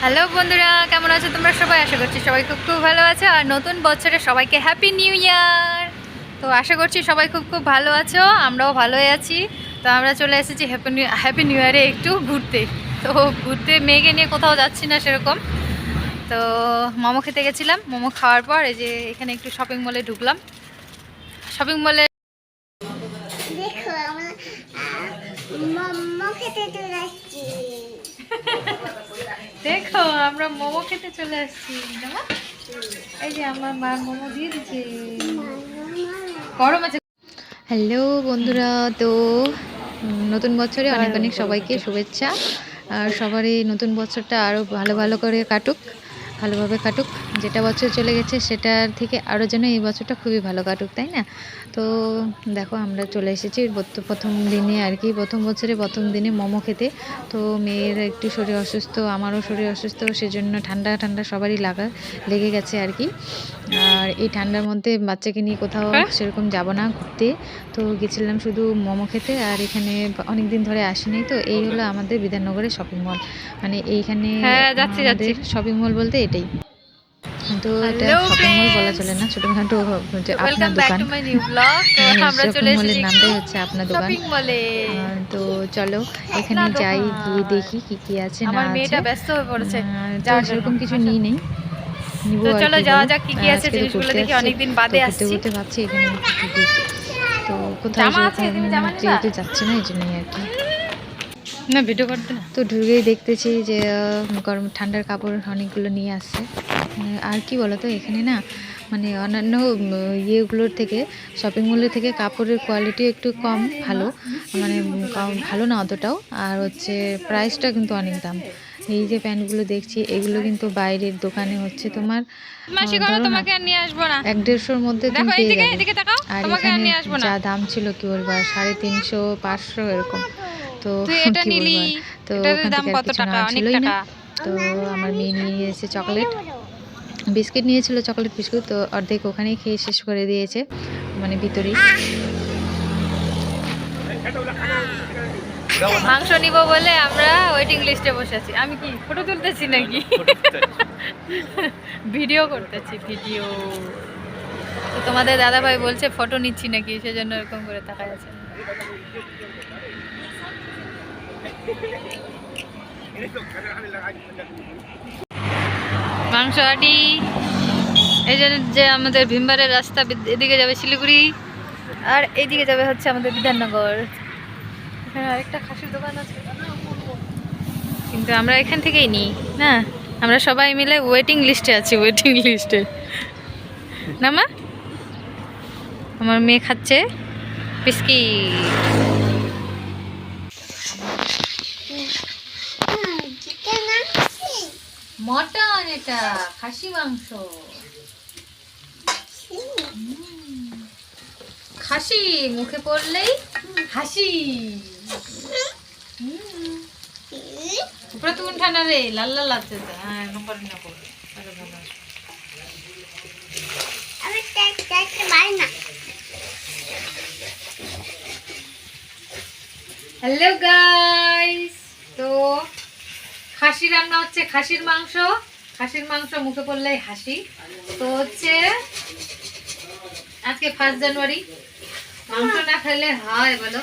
Hello বন্ধুরা, কেমন আছো তোমরা সবাই? আশা করছি সবাই খুব খুব ভালো আছো। আর নতুন বছরে সবাইকে হ্যাপি নিউ ইয়ার। তো আশা করছি সবাই খুব খুব ভালো আছো, আমরাও ভালোই আছি। তো আমরা চলে এসেছি হ্যাপি নিউ ইয়ারে একটু ঘুরতে। তো ঘুরতে মেয়েকে নিয়ে কোথাও যাচ্ছি না সেরকম। তো মোমো খেতে গেছিলাম, মোমো খাওয়ার পর এই যে এখানে একটু শপিং মলে ঢুকলাম। শপিং মলে দেখো আমরা মোমো খেতে চলে আসছি। দেখো আমরা মোমো খেতে চলে আসছি। এই যে আমার মা মোমো দিয়ে দিচ্ছে, গরম আছে। হ্যালো বন্ধুরা, তো নতুন বছরে অনেক অনেক সবাইকে শুভেচ্ছা। আর সবারই নতুন বছরটা আরও ভালো ভালো করে কাটুক, ভালোভাবে কাটুক। যেটা বছর চলে গেছে সেটার থেকে আরও যেন এই বছরটা খুবই ভালো কাটুক, তাই না? তো দেখো আমরা চলে এসেছি প্রথম দিনে আর কি, প্রথম বছরে প্রথম দিনে মোমো খেতে। তো মেয়ের একটু শরীর অসুস্থ, আমারও শরীর অসুস্থ, সেজন্য ঠান্ডা ঠান্ডা সবারই লেগে গেছে আর কি। আর এই ঠান্ডার মধ্যে বাচ্চাকে নিয়ে কোথাও সেরকম যাব না ঘুরতে। তো গেছিলাম শুধু মোমো খেতে। আর এখানে অনেক দিন ধরে আসিনি, তো এই হলো আমাদের বিধাননগরের শপিং মল। মানে এইখানে আমাদের শপিং মল বলতে এটাই। তো এটা শপিং মল বলা চলে না, ছোটখাটো যে আপনার দোকান। শপিং মলের নামটাই হচ্ছে আপনার দোকান। তো চলো এখানে যাই, গিয়ে দেখি কি কি আছে না আছে। তো সেরকম কিছু নিয়ে নেই, নিবো আর কি। চলো যাক, কি কি আছে জিনিসগুলো দেখি, অনেকদিন বাদে আসছি। ঘুরতে ভাবছি এখানে কি। তো কোথাও যেহেতু যাচ্ছে না এই জন্যই আর কি। না ভিডিও করতে না, তো ঢুকেই দেখতেছি যে গরম ঠান্ডার কাপড় অনেকগুলো নিয়ে আসছে। আর কি বলতো এখানে না, মানে অন্যান্য ইয়েগুলোর থেকে, শপিং মলের থেকে কাপড়ের কোয়ালিটি একটু কম ভালো, মানে কম ভালো না অতটাও। আর হচ্ছে প্রাইসটা কিন্তু অনেক দাম। এই যে প্যান্টগুলো দেখছি এগুলো কিন্তু বাইরের দোকানে হচ্ছে তোমার ধরো না 100-150-র মধ্যে তুমি পেয়ে যাবে। আর এখানে যা দাম ছিল কি বলবো, 350-500 এরকম। তো কি বলবো, তো ওখান থেকে আর কিছু না ছিলই না। তো আমার মেয়ে নিয়ে এসেছে চকলেট বিস্কিট, নিয়েছিল চকলেট বিস্কুট, তো অর্ধেক ওখানেই খেয়ে শেষ করে দিয়েছে, মানে ভিতরেই। মাংস নিব বলে আমরা ওয়েটিং লিস্টে বসে আছি। আমি কি ফটো তুলতেছি নাকি? ভিডিও করতেছি, ভিডিও। তো তোমাদের দাদা ভাই বলছে ফটো নিচ্ছি নাকি, সেজন্য এরকম করে তাকায় আছে। মাংসহাটি, এই যে আমাদের ভীমবারের রাস্তা এদিকে যাবে শিলিগুড়ি, আর এইদিকে যাবে হচ্ছে আমাদের বিধাননগর। এখানে আরেকটা খাসির দোকান আছে, কিন্তু আমরা এখান থেকেই নিই না। আমরা সবাই মিলে ওয়েটিং লিস্টে আছি, ওয়েটিং লিস্টে। না মা, আমার মেয়ে খাচ্ছে বিস্কিট। মটন, এটা খাসি মাংস। খাসি মুখে পড়লেই হাসি। উপরে তুমি ঠান্ডা রে, লাল লাল লাগছে। হ্যাঁ নম্বর না করবে। হ্যালো গাইস, তো খাসি রান্না হচ্ছে, খাসির মাংস। খাসির মাংস মুখে পড়লেই হাসি। তো হচ্ছে আজকে 1 জানুয়ারি, মাংস না খেলে হয় বলো?